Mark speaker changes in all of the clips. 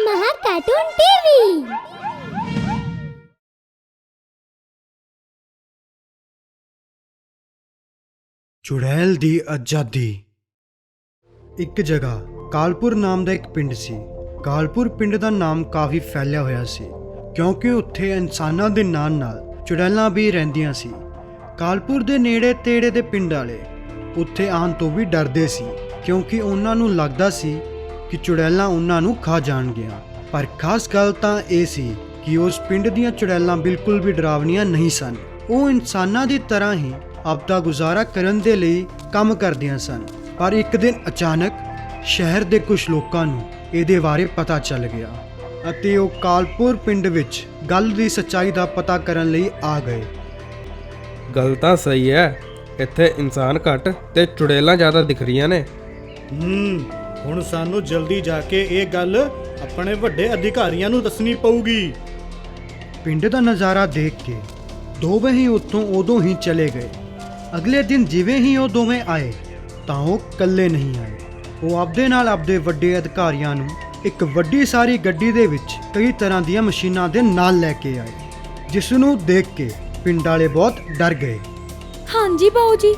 Speaker 1: महा cartoon TV.
Speaker 2: चुड़ैल दी आजादी। एक जगह कालपुर नाम ਦਾ ਇੱਕ ਪਿੰਡ ਸੀ। ਕਾਲਪੁਰ ਪਿੰਡ ਦਾ ਨਾਮ ਕਾਫੀ ਫੈਲਿਆ ਹੋਇਆ ਸੀ ਕਿਉਂਕਿ ਉੱਥੇ ਇਨਸਾਨਾਂ ਦੇ ਨਾਲ ਚੁੜੈਲਾਂ ਵੀ ਰਹਿੰਦੀਆਂ ਸੀ। ਕਾਲਪੁਰ ਦੇ ਨੇੜੇ ਤੇੜੇ ਦੇ ਪਿੰਡ ਵਾਲੇ ਉੱਥੇ ਆਉਣ ਤੋਂ ਵੀ ਡਰਦੇ ਸੀ ਕਿਉਂਕਿ ਉਹਨਾਂ ਨੂੰ ਲੱਗਦਾ ਸੀ ਕਿ ਚੁੜੈਲਾਂ ਉਹਨਾਂ ਨੂੰ ਖਾ ਜਾਣਗੀਆਂ। ਪਰ ਖਾਸ ਗੱਲ ਤਾਂ ਇਹ ਸੀ ਕਿ ਉਸ ਪਿੰਡ ਦੀਆਂ ਚੁੜੈਲਾਂ ਬਿਲਕੁਲ ਵੀ ਡਰਾਵਣੀਆਂ ਨਹੀਂ ਸਨ। ਉਹ ਇਨਸਾਨਾਂ ਦੀ ਤਰ੍ਹਾਂ ਹੀ ਆਪਦਾ ਗੁਜ਼ਾਰਾ ਕਰਨ ਦੇ ਲਈ ਕੰਮ ਕਰਦੀਆਂ ਸਨ। ਪਰ ਇੱਕ ਦਿਨ ਅਚਾਨਕ ਸ਼ਹਿਰ ਦੇ ਕੁਝ ਲੋਕਾਂ ਨੂੰ ਇਹਦੇ ਬਾਰੇ ਪਤਾ ਚੱਲ ਗਿਆ ਅਤੇ ਉਹ ਕਾਲਪੁਰ ਪਿੰਡ ਵਿੱਚ ਗੱਲ ਦੀ ਸੱਚਾਈ ਦਾ ਪਤਾ ਕਰਨ ਲਈ ਆ ਗਏ।
Speaker 3: ਗੱਲ ਤਾਂ ਸਹੀ ਹੈ, ਇੱਥੇ ਇਨਸਾਨ ਘੱਟ ਤੇ ਚੁੜੈਲਾਂ ਜ਼ਿਆਦਾ ਦਿਖ ਰਹੀਆਂ ਨੇ।
Speaker 4: ਹੁਣ ਸਾਨੂੰ ਜਲਦੀ ਜਾ ਕੇ ਇਹ ਗੱਲ ਆਪਣੇ ਵੱਡੇ ਅਧਿਕਾਰੀਆਂ ਨੂੰ ਦੱਸਣੀ ਪਊਗੀ।
Speaker 2: ਪਿੰਡ ਦਾ ਨਜ਼ਾਰਾ ਦੇਖ ਕੇ ਦੋਵੇਂ ਹੀ ਉੱਥੋਂ ਉਦੋਂ ਹੀ ਚਲੇ ਗਏ। ਅਗਲੇ ਦਿਨ ਜਿਵੇਂ ਹੀ ਉਹ ਦੋਵੇਂ ਆਏ ਤਾਂ ਉਹ ਇਕੱਲੇ ਨਹੀਂ ਆਏ। ਉਹ ਆਪਦੇ ਨਾਲ ਆਪਦੇ ਵੱਡੇ ਅਧਿਕਾਰੀਆਂ ਨੂੰ ਇੱਕ ਵੱਡੀ ਸਾਰੀ ਗੱਡੀ ਦੇ ਵਿੱਚ ਕਈ ਤਰ੍ਹਾਂ ਦੀਆਂ ਮਸ਼ੀਨਾਂ ਦੇ ਨਾਲ ਲੈ ਕੇ ਆਏ, ਜਿਸ ਨੂੰ ਦੇਖ ਕੇ ਪਿੰਡ ਵਾਲੇ ਬਹੁਤ ਡਰ ਗਏ।
Speaker 5: ਹਾਂਜੀ ਬਾਊ ਜੀ,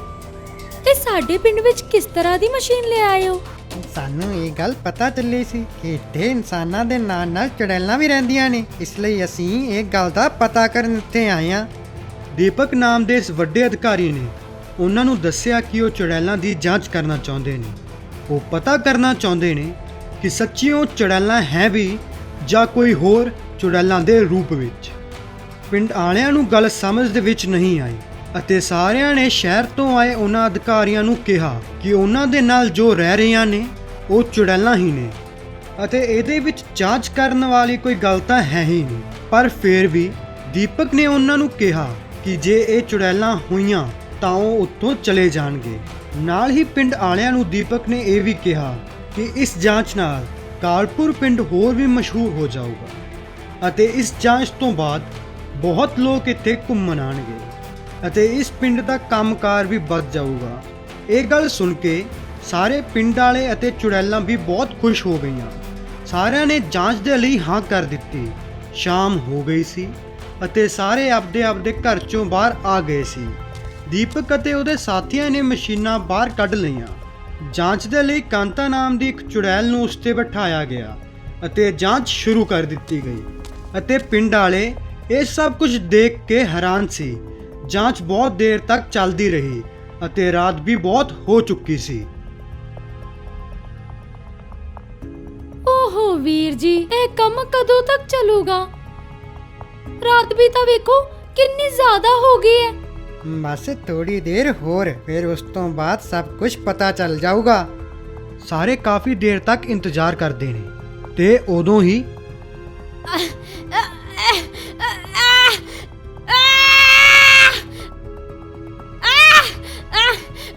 Speaker 5: ਤੇ ਸਾਡੇ ਪਿੰਡ ਵਿੱਚ ਕਿਸ ਤਰ੍ਹਾਂ ਦੀ ਮਸ਼ੀਨ ਲੈ ਆਏ ਹੋ?
Speaker 6: ਸਾਨੂੰ ਇਹ ਗੱਲ ਪਤਾ ਚੱਲੀ ਸੀ ਕਿ ਇੱਥੇ ਇਨਸਾਨਾਂ ਦੇ ਨਾਲ ਚੁੜੈਲਾਂ ਵੀ ਰਹਿੰਦੀਆਂ ਨੇ, ਇਸ ਲਈ ਅਸੀਂ ਇਹ ਗੱਲ ਦਾ ਪਤਾ ਕਰਨ ਇੱਥੇ ਆਏ ਹਾਂ।
Speaker 2: ਦੀਪਕ ਨਾਮ ਦੇ ਇਸ ਵੱਡੇ ਅਧਿਕਾਰੀ ਨੇ ਉਹਨਾਂ ਨੂੰ ਦੱਸਿਆ ਕਿ ਉਹ ਚੁੜੈਲਾਂ ਦੀ ਜਾਂਚ ਕਰਨਾ ਚਾਹੁੰਦੇ ਨੇ। ਉਹ ਪਤਾ ਕਰਨਾ ਚਾਹੁੰਦੇ ਨੇ ਕਿ ਸੱਚੀ ਉਹ ਚੁੜੈਲਾਂ ਹੈ ਵੀ ਜਾਂ ਕੋਈ ਹੋਰ ਚੁੜੈਲਾਂ ਦੇ ਰੂਪ ਵਿੱਚ। ਪਿੰਡ ਵਾਲਿਆਂ ਨੂੰ ਗੱਲ ਸਮਝ ਦੇ ਵਿੱਚ ਨਹੀਂ ਆਈ ਅਤੇ ਸਾਰਿਆਂ ਨੇ ਸ਼ਹਿਰ ਤੋਂ ਆਏ ਉਹਨਾਂ ਅਧਿਕਾਰੀਆਂ ਨੂੰ ਕਿਹਾ ਕਿ ਉਹਨਾਂ ਦੇ ਨਾਲ ਜੋ ਰਹਿ ਰਹੀਆਂ ਨੇ ਉਹ ਚੁੜੈਲਾਂ ਹੀ ਨੇ ਅਤੇ ਇਹਦੇ ਵਿੱਚ ਜਾਂਚ ਕਰਨ ਵਾਲੀ ਕੋਈ ਗੱਲ ਤਾਂ ਹੈ ਹੀ ਨਹੀਂ। ਪਰ ਫਿਰ ਵੀ ਦੀਪਕ ਨੇ ਉਹਨਾਂ ਨੂੰ ਕਿਹਾ ਕਿ ਜੇ ਇਹ ਚੁੜੈਲਾਂ ਹੋਈਆਂ ਤਾਂ ਉਹ ਉੱਥੋਂ ਚਲੇ ਜਾਣਗੇ। ਨਾਲ ਹੀ ਪਿੰਡ ਵਾਲਿਆਂ ਨੂੰ ਦੀਪਕ ਨੇ ਇਹ ਵੀ ਕਿਹਾ ਕਿ ਇਸ ਜਾਂਚ ਨਾਲ ਕਾਲਪੁਰ ਪਿੰਡ ਹੋਰ ਵੀ ਮਸ਼ਹੂਰ ਹੋ ਜਾਊਗਾ ਅਤੇ ਇਸ ਜਾਂਚ ਤੋਂ ਬਾਅਦ ਬਹੁਤ ਲੋਕ ਇੱਥੇ ਘੁੰਮਣ ਆਉਣਗੇ ਅਤੇ ਇਸ ਪਿੰਡ ਦਾ ਕੰਮਕਾਰ ਵੀ ਵੱਧ ਜਾਊਗਾ। ਇਹ ਗੱਲ ਸੁਣ ਕੇ ਸਾਰੇ ਪਿੰਡ ਵਾਲੇ ਅਤੇ ਚੁੜੈਲਾਂ ਵੀ ਬਹੁਤ ਖੁਸ਼ ਹੋ ਗਈਆਂ। ਸਾਰਿਆਂ ਨੇ ਜਾਂਚ ਦੇ ਲਈ ਹਾਂ ਕਰ ਦਿੱਤੀ। ਸ਼ਾਮ ਹੋ ਗਈ ਸੀ ਅਤੇ ਸਾਰੇ ਆਪਦੇ ਘਰ ਚੋਂ ਬਾਹਰ ਆ ਗਏ ਸੀ। ਦੀਪਕ ਅਤੇ ਉਹਦੇ ਸਾਥੀਆਂ ਨੇ ਮਸ਼ੀਨਾਂ ਬਾਹਰ ਕੱਢ ਲਈਆਂ। ਜਾਂਚ ਦੇ ਲਈ ਕਾਂਤਾ ਨਾਮ ਦੀ ਇੱਕ ਚੁੜੈਲ ਨੂੰ ਉਸ 'ਤੇ ਬਿਠਾਇਆ ਗਿਆ ਅਤੇ ਜਾਂਚ ਸ਼ੁਰੂ ਕਰ ਦਿੱਤੀ ਗਈ ਅਤੇ ਪਿੰਡ ਵਾਲੇ ਇਹ ਸਭ ਕੁਝ ਦੇਖ ਕੇ ਹੈਰਾਨ ਸੀ। ਜਾਂਚ ਬਹੁਤ ਦੇਰ ਤੱਕ ਚੱਲਦੀ ਰਹੀ ਅਤੇ ਰਾਤ ਵੀ ਬਹੁਤ ਹੋ ਚੁੱਕੀ ਸੀ।
Speaker 5: ਓਹੋ ਵੀਰ ਜੀ, ਇਹ ਕੰਮ ਕਦੋਂ ਤੱਕ ਚੱਲੂਗਾ? ਰਾਤ ਵੀ ਤਾਂ ਵੇਖੋ ਕਿੰਨੀ ਜ਼ਿਆਦਾ ਹੋ ਗਈ ਹੈ।
Speaker 6: ਬਸ ਥੋੜੀ ਦੇਰ ਹੋਰ, ਫਿਰ ਉਸ ਤੋਂ ਬਾਅਦ ਸਭ ਕੁਝ ਪਤਾ ਚੱਲ ਜਾਊਗਾ।
Speaker 2: ਸਾਰੇ ਕਾਫੀ ਦੇਰ ਤੱਕ ਇੰਤਜ਼ਾਰ ਕਰਦੇ ਨੇ ਤੇ ਉਦੋਂ ਹੀ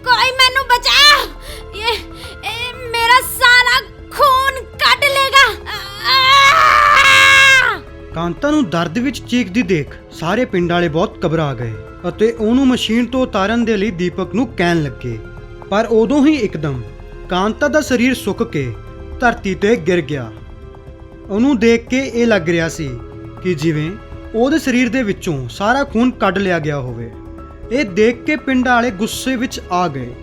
Speaker 5: ਕੋਈ ਮੈਨੂੰ ਬਚਾ, ਇਹ ਮੇਰਾ ਸਾਲਾ ਖੂਨ ਕੱਢ ਲੇਗਾ।
Speaker 2: ਕਾਂਤਾ ਨੂੰ ਦਰਦ ਵਿੱਚ ਚੀਕਦੀ ਦੇਖ ਸਾਰੇ ਪਿੰਡ ਵਾਲੇ ਬਹੁਤ ਘਬਰਾ ਗਏ ਅਤੇ ਉਹਨੂੰ ਮਸ਼ੀਨ ਤੋਂ ਉਤਾਰਨ ਦੇ ਲਈ ਦੀਪਕ ਨੂੰ ਕਹਿਣ ਲੱਗੇ। ਪਰ ਉਦੋਂ ਹੀ ਇੱਕਦਮ ਕਾਂਤਾ ਦਾ ਸਰੀਰ ਸੁੱਕ ਕੇ ਧਰਤੀ ਤੇ ਗਿਰ ਗਿਆ। ਉਹਨੂੰ ਦੇਖ ਕੇ ਇਹ ਲੱਗ ਰਿਹਾ ਸੀ ਕਿ ਜਿਵੇਂ ਉਹਦੇ ਸਰੀਰ ਦੇ ਵਿੱਚੋਂ ਸਾਰਾ ਖੂਨ ਕੱਢ ਲਿਆ ਗਿਆ ਹੋਵੇ। ਇਹ ਦੇਖ ਕੇ ਪਿੰਡ ਵਾਲੇ ਗੁੱਸੇ ਵਿੱਚ ਆ ਗਏ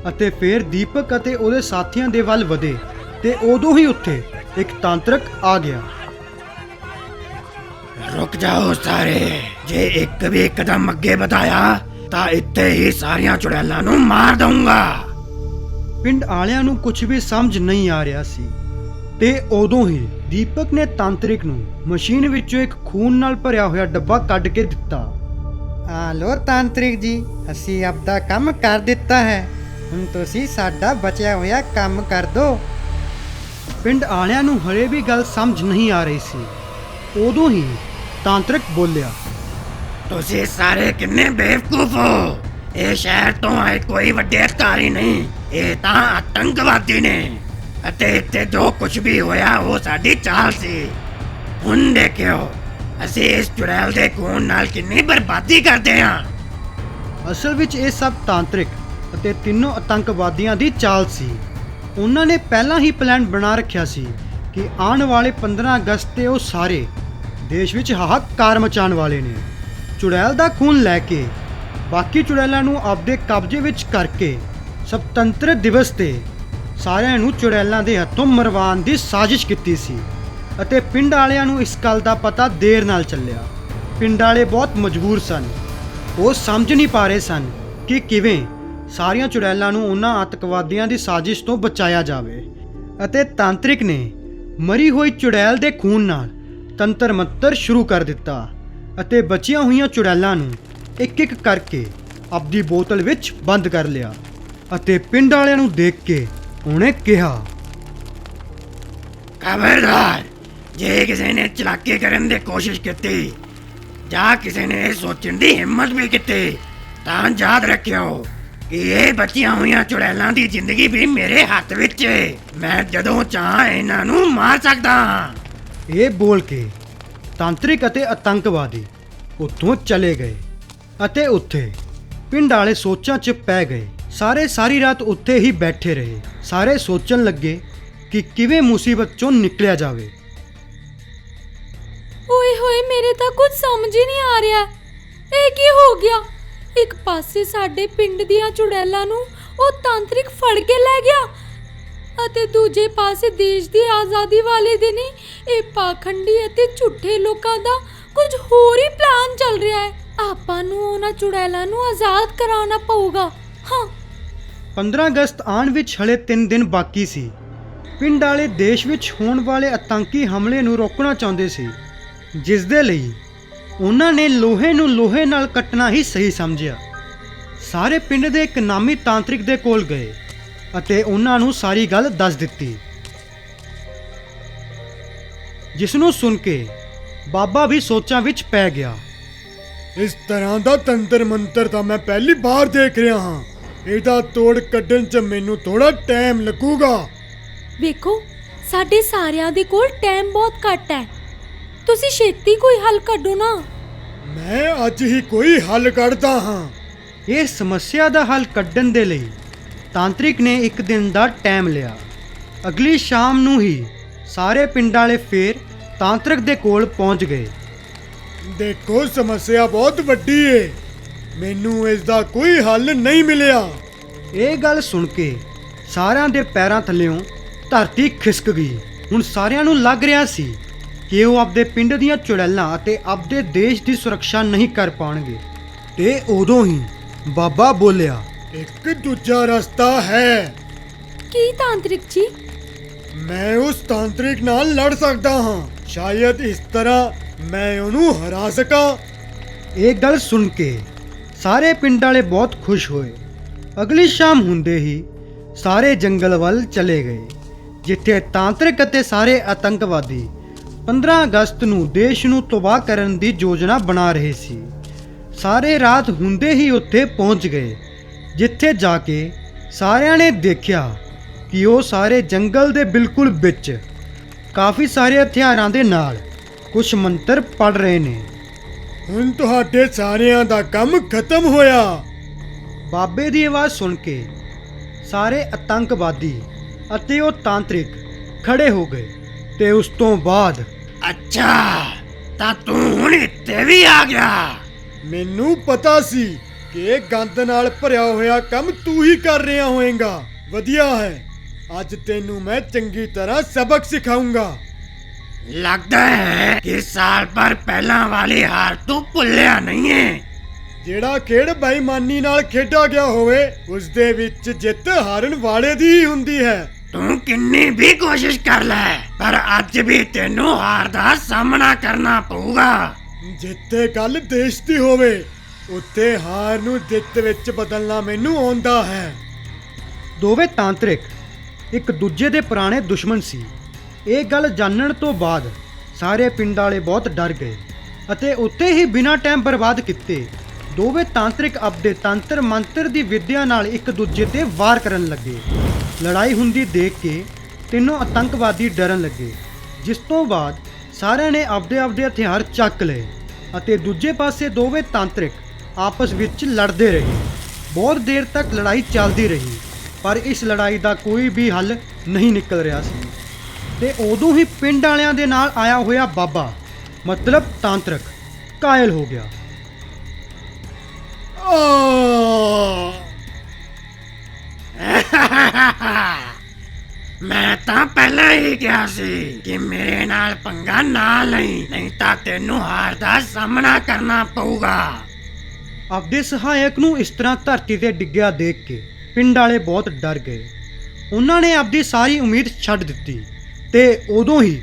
Speaker 2: ਅਤੇ ਫਿਰ ਦੀਪਕ ਅਤੇ ਉਹਦੇ ਸਾਥੀਆਂ ਦੇ ਵੱਲ ਵਧੇ ਤੇ ਉਦੋਂ ਹੀ ਉੱਥੇ ਇੱਕ ਤਾਂਤਰਿਕ ਆ ਗਿਆ।
Speaker 7: रुक जाओ सारे, जे एक भी कदम अगे बढ़ाया ਤਾਂ ਇੱਥੇ ਹੀ ਸਾਰੀਆਂ ਚੁੜੈਲਾਂ ਨੂੰ ਮਾਰ ਦਊਂਗਾ।
Speaker 2: ਪਿੰਡ ਵਾਲਿਆਂ ਨੂੰ ਕੁਝ ਵੀ ਸਮਝ ਨਹੀਂ ਆ ਰਿਹਾ ਸੀ ਤੇ ਉਦੋਂ ਹੀ ਦੀਪਕ ਨੇ ਤਾਂਤਰਿਕ ਨੂੰ ਮਸ਼ੀਨ ਵਿੱਚੋਂ ਇੱਕ ਖੂਨ ਨਾਲ ਭਰਿਆ ਹੋਇਆ ਡੱਬਾ ਕੱਢ ਕੇ ਦਿੱਤਾ।
Speaker 6: ਆ ਲੋ ਤਾਂਤਰਿਕ ਜੀ, ਅਸੀਂ ਆਪਦਾ ਕੰਮ ਕਰ ਦਿੱਤਾ ਹੈ, ਹੁਣ ਤੁਸੀਂ ਸਾਡਾ ਬਚਿਆ ਹੋਇਆ ਕੰਮ ਕਰ ਦਿਓ।
Speaker 2: ਪਿੰਡ ਵਾਲਿਆਂ ਨੂੰ ਹਲੇ ਵੀ ਗੱਲ ਸਮਝ ਨਹੀਂ ਆ ਰਹੀ ਸੀ। ਉਦੋਂ ਹੀ ਤਾਂਤਰਿਕ ਬੋਲਿਆ,
Speaker 7: ਤੁਸੀਂ ਸਾਰੇ ਕਿੰਨੇ ਬੇਵਕੂਫ ਹੋ। ਇਹ ਸ਼ਹਿਰ ਤੋਂ ਆਏ ਕੋਈ ਵੱਡੇ ਅਧਿਕਾਰੀ ਨਹੀਂ, ਇਹ ਤਾਂ ਆਤੰਕਵਾਦੀ ਨੇ ਅਤੇ ਇੱਥੇ ਜੋ ਕੁਝ ਵੀ ਹੋਇਆ ਉਹ ਸਾਡੀ ਚਾਲ ਸੀ। ਹੁਣ ਦੇਖਿਓ ਅਸੀਂ ਇਸ ਚੁੜੈਲ ਦੇ ਖੂਨ ਨਾਲ ਕਿੰਨੀ ਬਰਬਾਦੀ ਕਰਦੇ ਹਾਂ।
Speaker 2: ਅਸਲ ਵਿੱਚ ਇਹ ਸਭ ਤਾਂਤਰਿਕ ਅਤੇ ਤਿੰਨੋਂ ਆਤੰਕਵਾਦੀਆਂ ਦੀ ਚਾਲ ਸੀ। ਉਹਨਾਂ ਨੇ ਪਹਿਲਾਂ ਹੀ ਪਲਾਨ ਬਣਾ ਰੱਖਿਆ ਸੀ ਕਿ ਆਉਣ ਵਾਲੇ 15 ਅਗਸਤ ਤੇ ਉਹ ਸਾਰੇ ਦੇਸ਼ ਵਿੱਚ ਹਾਹਾਕਾਰ ਮਚਾਉਣ ਵਾਲੇ ਨੇ। ਚੁੜੈਲ ਦਾ ਖੂਨ ਲੈ ਕੇ ਬਾਕੀ ਚੁੜੈਲਾਂ ਨੂੰ ਆਪਦੇ ਕਬਜ਼ੇ ਵਿੱਚ ਕਰਕੇ ਸੁਤੰਤਰ ਦਿਵਸ ਤੇ ਸਾਰਿਆਂ ਨੂੰ ਚੁੜੈਲਾਂ ਦੇ ਹੱਥੋਂ ਮਰਵਾਉਣ ਦੀ ਸਾਜ਼ਿਸ਼ ਕੀਤੀ ਸੀ ਅਤੇ ਪਿੰਡ ਵਾਲਿਆਂ ਨੂੰ ਇਸ ਗੱਲ ਦਾ ਪਤਾ ਦੇਰ ਨਾਲ ਚੱਲਿਆ। ਪਿੰਡ ਵਾਲੇ ਬਹੁਤ ਮਜਬੂਰ ਸਨ। ਉਹ ਸਮਝ ਨਹੀਂ ਪਾ ਰਹੇ ਸਨ ਕਿ ਕਿਵੇਂ ਸਾਰੀਆਂ ਚੁੜੈਲਾਂ ਨੂੰ ਉਹਨਾਂ ਆਤੰਕਵਾਦੀਆਂ ਦੀ ਸਾਜ਼ਿਸ਼ ਤੋਂ ਬਚਾਇਆ ਜਾਵੇ ਅਤੇ ਤਾਂਤਰਿਕ ਨੇ ਮਰੀ ਹੋਈ ਚੁੜੈਲ ਦੇ ਖੂਨ ਨਾਲ ਤੰਤਰ ਮੰਤਰ ਸ਼ੁਰੂ ਕਰ ਦਿੱਤਾ ਅਤੇ ਬਚੀਆਂ ਹੋਈਆਂ ਚੁੜੈਲਾਂ ਨੂੰ ਇੱਕ ਇੱਕ ਕਰਕੇ ਆਪਦੀ ਬੋਤਲ ਵਿੱਚ ਬੰਦ ਕਰ ਲਿਆ ਅਤੇ ਪਿੰਡ ਵਾਲਿਆਂ ਨੂੰ ਦੇਖ ਕੇ ਉਹਨੇ ਕਿਹਾ,
Speaker 7: ਖਬਰਦਾਰ, ਜੇ ਕਿਸੇ ਨੇ ਚਲਾਕੀ ਕਰਨ ਦੀ ਕੋਸ਼ਿਸ਼ ਕੀਤੀ ਜਾਂ ਕਿਸੇ ਨੇ ਇਹ ਸੋਚਣ ਦੀ ਹਿੰਮਤ ਵੀ ਕੀਤੀ ਤਾਂ ਯਾਦ ਰੱਖਿਓ ਕਿ ਇਹ ਬਚੀਆਂ ਹੋਈਆਂ ਚੁੜੈਲਾਂ ਦੀ ਜ਼ਿੰਦਗੀ ਵੀ ਮੇਰੇ ਹੱਥ ਵਿੱਚ ਹੈ। ਮੈਂ ਜਦੋਂ ਚਾਹਾਂ ਇਹਨਾਂ ਨੂੰ ਮਾਰ ਸਕਦਾ ਹਾਂ।
Speaker 2: ਇਹ ਬੋਲ ਕੇ ਤਾਂਤਰਿਕ ਅਤੇ ਆਤੰਕਵਾਦੀ ਉੱਥੋਂ ਚਲੇ ਗਏ ਅਤੇ ਉੱਥੇ ਪਿੰਡ ਵਾਲੇ ਸੋਚਾਂ 'ਚ ਪੈ ਗਏ। ਸਾਰੇ ਸਾਰੀ ਰਾਤ ਉੱਥੇ ਹੀ ਬੈਠੇ ਰਹੇ। ਸਾਰੇ ਸੋਚਣ ਲੱਗੇ ਕਿ ਕਿਵੇਂ ਮੁਸੀਬਤ 'ਚੋਂ ਨਿਕਲਿਆ ਜਾਵੇ।
Speaker 5: ਓਏ ਹੋਏ, ਮੇਰੇ ਤਾਂ ਕੁਝ ਸਮਝ ਹੀ ਨਹੀਂ ਆ ਰਿਹਾ। ਇਹ ਕੀ ਹੋ ਗਿਆ? ਇੱਕ ਪਾਸੇ ਸਾਡੇ ਪਿੰਡ ਦੀਆਂ ਚੁੜੈਲਾਂ ਨੂੰ ਉਹ ਤਾਂਤਰਿਕ ਫੜ ਕੇ ਲੈ ਗਿਆ ਅਤੇ ਦੂਜੇ ਪਾਸੇ ਦੇਸ਼ ਦੀ ਆਜ਼ਾਦੀ ਵਾਲੇ ਦਿਨ ਹੀ ਇਹ ਪਾਖੰਡੀ ਅਤੇ ਝੂਠੇ ਲੋਕਾਂ ਦਾ ਕੁਝ ਹੋਰ ਹੀ ਪਲਾਨ ਚੱਲ ਰਿਹਾ ਹੈ। ਆਪਾਂ ਨੂੰ ਉਹਨਾਂ ਚੁੜੈਲਾਂ ਨੂੰ ਆਜ਼ਾਦ ਕਰਾਉਣਾ ਪਊਗਾ। ਹਾਂ,
Speaker 2: 15 ਅਗਸਤ ਆਉਣ ਵਿੱਚ ਹਲੇ 3 ਦਿਨ ਬਾਕੀ ਸੀ। ਪਿੰਡ ਵਾਲੇ ਦੇਸ਼ ਵਿੱਚ ਹੋਣ ਵਾਲੇ ਆਤੰਕੀ ਹਮਲੇ ਨੂੰ ਰੋਕਣਾ ਚਾਹੁੰਦੇ ਸੀ, ਜਿਸ ਦੇ ਲਈ ਉਹਨਾਂ ਨੇ ਲੋਹੇ ਨੂੰ ਲੋਹੇ ਨਾਲ ਕੱਟਣਾ ਹੀ ਸਹੀ ਸਮਝਿਆ। ਸਾਰੇ ਪਿੰਡ ਦੇ ਇੱਕ ਨਾਮੀ ਤਾਂਤਰਿਕ ਦੇ ਕੋਲ ਗਏ ਅਤੇ ਉਹਨਾਂ ਨੂੰ ਸਾਰੀ ਗੱਲ ਦੱਸ ਦਿੱਤੀ, ਜਿਸ ਨੂੰ ਸੁਣ ਕੇ ਬਾਬਾ ਵੀ ਸੋਚਾਂ ਵਿੱਚ ਪੈ ਗਿਆ।
Speaker 1: ਇਸ ਤਰ੍ਹਾਂ ਦਾ ਤੰਤਰ ਮੰਤਰ ਤਾਂ ਮੈਂ ਪਹਿਲੀ ਵਾਰ ਦੇਖ ਰਿਹਾ ਹਾਂ। ਇਹਦਾ ਤੋੜ ਕੱਢਣ 'ਚ ਮੈਨੂੰ ਥੋੜਾ ਟਾਈਮ ਲੱਗੂਗਾ।
Speaker 5: ਵੇਖੋ, ਸਾਡੇ ਸਾਰਿਆਂ ਦੇ ਕੋਲ ਟਾਈਮ ਬਹੁਤ ਘੱਟ ਹੈ। ਤੁਸੀਂ ਛੇਤੀ ਕੋਈ ਹੱਲ ਕੱਢੋ ਨਾ।
Speaker 1: ਮੈਂ ਅੱਜ ਹੀ ਕੋਈ ਹੱਲ ਕੱਢਦਾ ਹਾਂ।
Speaker 2: ਇਹ ਸਮੱਸਿਆ ਦਾ ਹੱਲ ਕੱਢਣ ਦੇ ਲਈ ਤਾਂਤਰਿਕ ਨੇ ਇੱਕ ਦਿਨ ਦਾ ਟਾਈਮ ਲਿਆ। ਅਗਲੀ ਸ਼ਾਮ ਨੂੰ ਹੀ ਸਾਰੇ ਪਿੰਡ ਵਾਲੇ ਫੇਰ ਤਾਂਤਰਿਕ ਦੇ ਕੋਲ ਪਹੁੰਚ ਗਏ।
Speaker 1: ਦੇਖੋ, ਸਮੱਸਿਆ ਬਹੁਤ ਵੱਡੀ ਏ। ਮੈਨੂੰ ਇਸ ਦਾ ਕੋਈ ਹੱਲ ਨਹੀਂ ਮਿਲਿਆ।
Speaker 2: ਇਹ ਗੱਲ ਸੁਣ ਕੇ ਸਾਰਿਆਂ ਦੇ ਪੈਰਾਂ ਥੱਲਿਓਂ ਧਰਤੀ ਖਿਸਕ ਗਈ। ਹੁਣ ਸਾਰਿਆਂ ਨੂੰ ਲੱਗ ਰਿਹਾ ਸੀ ਕਿ ਉਹ ਆਪਦੇ ਪਿੰਡ ਦੀਆਂ ਚੁੜੈਲਾਂ ਅਤੇ ਆਪਦੇ ਦੇਸ਼ ਦੀ ਸੁਰੱਖਿਆ ਨਹੀਂ ਕਰ ਪਾਉਣਗੇ। ਤੇ ਉਦੋਂ ਹੀ ਬਾਬਾ ਬੋਲਿਆ,
Speaker 1: ਇੱਕ ਦੂਜਾ ਰਸਤਾ ਹੈ।
Speaker 5: ਕੀ ਤਾਂਤਰਿਕ ਜੀ?
Speaker 1: ਮੈਂ ਉਸ ਤਾਂਤਰਿਕ ਨਾਲ ਲੜ ਸਕਦਾ ਹਾਂ। ਸ਼ਾਇਦ ਇਸ ਤਰ੍ਹਾਂ ਮੈਂ ਉਹਨੂੰ ਹਰਾ ਸਕਾਂ।
Speaker 2: ਇਹ ਗੱਲ ਸੁਣ ਕੇ ਸਾਰੇ ਪਿੰਡ ਵਾਲੇ ਬਹੁਤ ਖੁਸ਼ ਹੋਏ। ਅਗਲੀ ਸ਼ਾਮ ਹੁੰਦੇ ਹੀ ਸਾਰੇ ਜੰਗਲ ਵੱਲ ਚਲੇ ਗਏ, ਜਿੱਥੇ ਤਾਂਤਰਿਕ ਅਤੇ ਸਾਰੇ ਆਤੰਕਵਾਦੀ 15 ਅਗਸਤ ਨੂੰ ਦੇਸ਼ ਨੂੰ ਤਬਾਹ ਕਰਨ ਦੀ ਯੋਜਨਾ ਬਣਾ ਰਹੇ ਸੀ। ਸਾਰੇ ਰਾਤ ਹੁੰਦੇ ਹੀ ਉੱਥੇ ਪਹੁੰਚ ਗਏ, ਜਿੱਥੇ ਜਾ ਕੇ ਸਾਰਿਆਂ ਨੇ ਦੇਖਿਆ ਕਿ ਉਹ ਸਾਰੇ ਜੰਗਲ ਦੇ ਬਿਲਕੁਲ ਵਿੱਚ ਕਾਫੀ ਸਾਰੇ ਹਥਿਆਰਾਂ ਦੇ ਨਾਲ ਕੁਝ ਮੰਤਰ ਪੜ ਰਹੇ ਨੇ।
Speaker 1: ਹੁਣ ਤੁਹਾਡੇ ਸਾਰਿਆਂ ਦਾ ਕੰਮ ਖਤਮ ਹੋਇਆ।
Speaker 2: ਬਾਬੇ ਦੀ ਆਵਾਜ਼ ਸੁਣ ਕੇ ਸਾਰੇ ਆਤੰਕਵਾਦੀ ਅਤੇ ਉਹ ਤਾਂਤਰਿਕ ਖੜੇ ਹੋ ਗਏ ਤੇ ਉਸ ਤੋਂ ਬਾਅਦ
Speaker 7: ਅੱਛਾ, ਤਾਂ ਤੂੰ ਹੁਣ ਇੱਥੇ ਵੀ ਆ ਗਿਆ।
Speaker 1: ਮੈਨੂੰ ਪਤਾ ਸੀ ਕਿ ਇਹ ਗੰਦ ਨਾਲ ਭਰਿਆ ਹੋਇਆ ਕੰਮ ਤੂੰ ਹੀ ਕਰ ਰਿਹਾ ਹੋਵੇਂਗਾ। ਵਧੀਆ ਹੈ, ਅੱਜ ਤੈਨੂੰ ਮੈਂ ਚੰਗੀ ਤਰ੍ਹਾਂ ਸਬਕ ਸਿਖਾਉਂਗਾ।
Speaker 7: ਲੱਗਦਾ ਹੈ ਕਿ ਸਾਲ ਭਰ ਪਹਿਲਾਂ ਵਾਲੀ ਹਾਰ ਤੂੰ ਭੁੱਲਿਆ ਨਹੀਂ ਹੈ।
Speaker 1: ਜਿਹੜਾ ਖੇਡ ਬੇਈਮਾਨੀ ਨਾਲ ਖੇਡਿਆ ਗਿਆ ਹੋਵੇ, ਉਸ ਦੇ ਵਿੱਚ ਜਿੱਤ ਹਾਰਨ ਵਾਲੇ ਦੀ ਹੀ ਹੁੰਦੀ ਹੈ।
Speaker 7: ਤੂੰ ਕਿੰਨੀ ਵੀ ਕੋਸ਼ਿਸ਼ ਕਰ ਲੈ, ਪਰ ਅੱਜ ਵੀ ਤੈਨੂੰ ਹਾਰ ਦਾ ਸਾਹਮਣਾ ਕਰਨਾ ਪਊਗਾ।
Speaker 1: ਜਿੱਥੇ ਗੱਲ ਦੇਸ਼ ਦੀ ਹੋਵੇ, ਉੱਥੇ ਹਾਰ ਨੂੰ ਜਿੱਤ ਵਿੱਚ ਬਦਲਣਾ ਮੈਨੂੰ ਆਉਂਦਾ ਹੈ।
Speaker 2: ਦੋਵੇਂ ਤਾਂਤਰਿਕ ਇੱਕ ਦੂਜੇ ਦੇ ਪੁਰਾਣੇ ਦੁਸ਼ਮਣ ਸੀ। ਇਹ ਗੱਲ ਜਾਣਨ ਤੋਂ ਬਾਅਦ ਸਾਰੇ ਪਿੰਡ ਵਾਲੇ ਬਹੁਤ ਡਰ ਗਏ ਅਤੇ ਉੱਥੇ ਹੀ ਬਿਨਾਂ ਟਾਈਮ ਬਰਬਾਦ ਕੀਤੇ ਦੋਵੇਂ ਤਾਂਤਰਿਕ ਆਪਦੇ ਤੰਤਰ ਮੰਤਰ ਦੀ ਵਿੱਦਿਆ ਨਾਲ ਇੱਕ ਦੂਜੇ ਤੇ ਵਾਰ ਕਰਨ ਲੱਗੇ। ਲੜਾਈ ਹੁੰਦੀ ਦੇਖ ਕੇ ਤਿੰਨੋਂ ਆਤੰਕਵਾਦੀ ਡਰਨ ਲੱਗੇ, ਜਿਸ ਤੋਂ ਬਾਅਦ ਸਾਰਿਆਂ ਨੇ ਆਪਦੇ ਹਥਿਆਰ ਚੱਕ ਲਏ ਅਤੇ ਦੂਜੇ ਪਾਸੇ ਦੋਵੇਂ ਤਾਂਤਰਿਕ ਆਪਸ ਵਿੱਚ ਲੜਦੇ ਰਹੇ। ਬਹੁਤ ਦੇਰ ਤੱਕ ਲੜਾਈ ਚੱਲਦੀ ਰਹੀ, ਪਰ ਇਸ ਲੜਾਈ ਦਾ ਕੋਈ ਵੀ ਹੱਲ ਨਹੀਂ ਨਿਕਲ ਰਿਹਾ ਸੀ। ਤੇ ਉਦੋਂ ਹੀ ਪਿੰਡ ਵਾਲਿਆਂ ਦੇ ਨਾਲ ਆਇਆ ਹੋਇਆ ਬਾਬਾ ਮਤਲਬ ਤਾਂਤਰਿਕ ਕਾਇਲ ਹੋ ਗਿਆ।
Speaker 7: ਮੈਂ ਤਾਂ ਪਹਿਲਾਂ ਹੀ ਕਿਹਾ ਸੀ ਕਿ ਮੇਰੇ ਨਾਲ ਪੰਗਾ ਨਾ ਲਈ, ਨਹੀਂ ਤਾਂ ਤੈਨੂੰ ਹਾਰ ਦਾ ਸਾਹਮਣਾ ਕਰਨਾ ਪਊਗਾ।
Speaker 2: ਆਪਦੇ ਸਹਾਇਕ ਨੂੰ ਇਸ ਤਰ੍ਹਾਂ ਧਰਤੀ ਤੇ ਡਿੱਗਿਆ ਦੇਖ ਕੇ ਪਿੰਡ ਵਾਲੇ ਬਹੁਤ ਡਰ ਗਏ। ਉਹਨਾਂ ਨੇ ਆਪਦੀ ਸਾਰੀ ਉਮੀਦ ਛੱਡ ਦਿੱਤੀ ਤੇ ਉਦੋਂ ਹੀ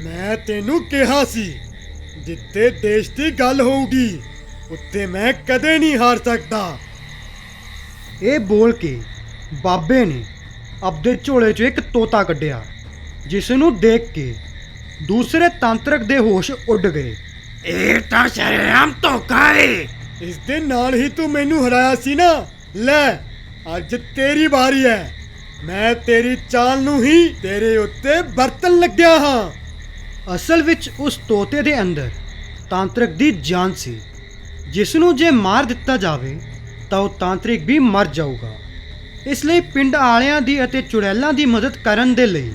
Speaker 1: ਮੈਂ ਤੈਨੂੰ ਕਿਹਾ ਸੀ, ਜਿੱਤੇ ਦੇਸ਼ ਦੀ ਗੱਲ ਹੋਊਗੀ ਉੱਤੇ ਮੈਂ ਕਦੇ ਨਹੀਂ ਹਾਰ ਸਕਦਾ।
Speaker 2: ਇਹ ਬੋਲ ਕੇ ਬਾਬੇ ਨੇ ਆਪਦੇ ਝੋਲੇ 'ਚੋਂ ਇੱਕ ਤੋਤਾ ਕੱਢਿਆ, ਜਿਸ ਨੂੰ ਦੇਖ ਕੇ ਦੂਸਰੇ ਤਾਂਤਰਿਕ ਦੇ ਹੋਸ਼ ਉੱਡ ਗਏ।
Speaker 7: ਇਹ ਤਾਂ ਸ਼ਰੇਆਮ ਧੋਖਾ ਏ।
Speaker 1: ਇਸ ਦੇ ਨਾਲ ਹੀ ਤੂੰ ਮੈਨੂੰ ਹਰਾਇਆ ਸੀ ਨਾ। ਲੈ ਅੱਜ ਤੇਰੀ ਵਾਰੀ ਹੈ। ਮੈਂ ਤੇਰੀ ਚਾਲ ਨੂੰ ਹੀ ਤੇਰੇ ਉੱਤੇ ਵਰਤਣ ਲੱਗਿਆ ਹਾਂ।
Speaker 2: ਅਸਲ ਵਿੱਚ ਉਸ ਤੋਤੇ ਦੇ ਅੰਦਰ ਤਾਂਤਰਿਕ ਦੀ ਜਾਨ ਸੀ, ਜਿਸ ਨੂੰ ਜੇ ਮਾਰ ਦਿੱਤਾ ਜਾਵੇ ਤਾਂ ਉਹ ਤਾਂਤਰਿਕ ਵੀ ਮਰ ਜਾਊਗਾ। ਇਸ ਲਈ ਪਿੰਡ ਵਾਲਿਆਂ ਦੀ ਅਤੇ ਚੁੜੈਲਾਂ ਦੀ ਮਦਦ ਕਰਨ ਦੇ ਲਈ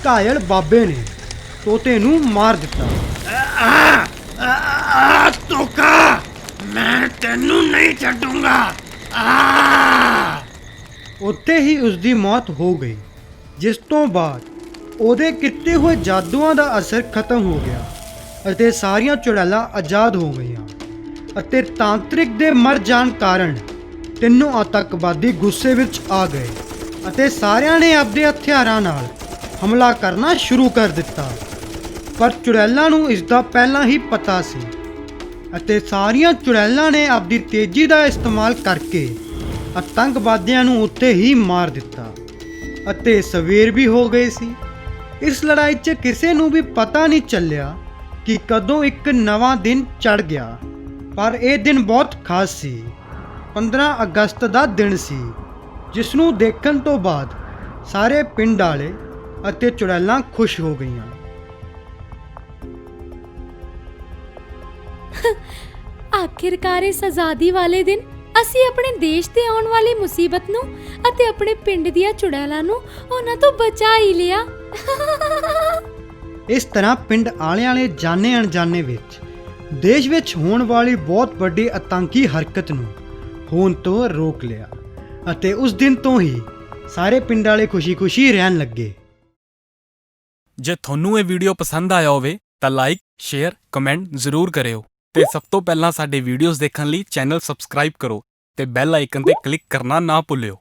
Speaker 2: ਘਾਇਲ ਬਾਬੇ ਨੇ ਤੋਤੇ ਨੂੰ ਮਾਰ ਦਿੱਤਾ।
Speaker 7: ਧੋਖਾ, ਮੈਂ ਤੈਨੂੰ ਨਹੀਂ ਛੱਡੂੰਗਾ।
Speaker 2: ਉੱਥੇ ਹੀ ਉਸ ਦੀ ਮੌਤ ਹੋ ਗਈ, ਜਿਸ ਤੋਂ ਬਾਅਦ ਉਹਦੇ ਕੀਤੇ ਹੋਏ ਜਾਦੂਆਂ ਦਾ ਅਸਰ ਖਤਮ ਹੋ ਗਿਆ ਅਤੇ ਸਾਰੀਆਂ ਚੁੜੈਲਾਂ ਆਜ਼ਾਦ ਹੋ ਗਈਆਂ ਅਤੇ ਤਾਂਤਰਿਕ ਦੇ ਮਰ ਜਾਣ ਕਾਰਨ ਤਿੰਨੋਂ ਆਤੰਕਵਾਦੀ ਗੁੱਸੇ ਵਿੱਚ ਆ ਗਏ ਅਤੇ ਸਾਰਿਆਂ ਨੇ ਆਪਦੇ ਹਥਿਆਰਾਂ ਨਾਲ ਹਮਲਾ ਕਰਨਾ ਸ਼ੁਰੂ ਕਰ ਦਿੱਤਾ। ਪਰ ਚੁੜੈਲਾਂ ਨੂੰ ਇਸ ਦਾ ਪਹਿਲਾਂ ਹੀ ਪਤਾ ਸੀ ਅਤੇ ਸਾਰੀਆਂ ਚੁੜੈਲਾਂ ਨੇ ਆਪਦੀ ਤੇਜ਼ੀ ਦਾ ਇਸਤੇਮਾਲ ਕਰਕੇ ਆਤੰਕਵਾਦੀਆਂ ਨੂੰ ਉੱਥੇ ਹੀ ਮਾਰ ਦਿੱਤਾ ਅਤੇ ਸਵੇਰ ਵੀ ਹੋ ਗਈ ਸੀ। ਇਸ ਲੜਾਈ 'ਚ ਕਿਸੇ ਨੂੰ ਵੀ ਪਤਾ ਨਹੀਂ ਚੱਲਿਆ ਕਿ ਕਦੋਂ ਇੱਕ ਨਵਾਂ ਦਿਨ ਚੜ੍ਹ ਗਿਆ, ਪਰ ਇਹ ਦਿਨ ਬਹੁਤ ਖਾਸ ਸੀ। 15 ਅਗਸਤ ਦਾ ਦਿਨ ਸੀ, ਜਿਸ ਨੂੰ ਦੇਖਣ ਤੋਂ ਬਾਅਦ ਸਾਰੇ ਪਿੰਡ ਵਾਲੇ ਅਤੇ ਚੁੜੈਲਾਂ ਖੁਸ਼ ਹੋ ਗਈਆਂ।
Speaker 5: ਆਖਿਰਕਾਰ ਇਸ ਆਜ਼ਾਦੀ ਵਾਲੇ ਦਿਨ ਅਸੀਂ ਆਪਣੇ ਦੇਸ਼ ਤੇ ਆਉਣ ਵਾਲੀ ਮੁਸੀਬਤ ਨੂੰ ਅਤੇ ਆਪਣੇ ਪਿੰਡ ਦੀਆਂ ਚੁੜੈਲਾਂ ਨੂੰ ਉਹਨਾਂ ਤੋਂ ਬਚਾ ਹੀ ਲਿਆ।
Speaker 2: ਇਸ ਤਰ੍ਹਾਂ ਪਿੰਡ ਆਲੇ ਜਾਣੇ ਅਣਜਾਣੇ ਵਿੱਚ ਦੇਸ਼ ਵਿੱਚ ਹੋਣ ਵਾਲੀ ਬਹੁਤ ਵੱਡੀ ਆਤੰਕੀ ਹਰਕਤ ਨੂੰ ਹੋਣ ਤੋਂ ਰੋਕ ਲਿਆ ਅਤੇ ਉਸ ਦਿਨ ਤੋਂ ਹੀ ਸਾਰੇ ਪਿੰਡ ਵਾਲੇ ਖੁਸ਼ੀ-ਖੁਸ਼ੀ ਰਹਿਣ ਲੱਗੇ।
Speaker 8: ਜੇ ਤੁਹਾਨੂੰ ਇਹ ਵੀਡੀਓ ਪਸੰਦ ਆਇਆ ਹੋਵੇ ਤਾਂ ਲਾਈਕ, ਸ਼ੇਅਰ, ਕਮੈਂਟ ਜ਼ਰੂਰ ਕਰਿਓ ਤੇ ਸਭ ਤੋਂ ਪਹਿਲਾਂ ਸਾਡੇ ਵੀਡੀਓਜ਼ ਦੇਖਣ ਲਈ ਚੈਨਲ ਸਬਸਕ੍ਰਾਈਬ ਕਰੋ ਤੇ ਬੈਲ ਆਈਕਨ ਤੇ ਕਲਿੱਕ ਕਰਨਾ ਨਾ ਭੁੱਲਿਓ।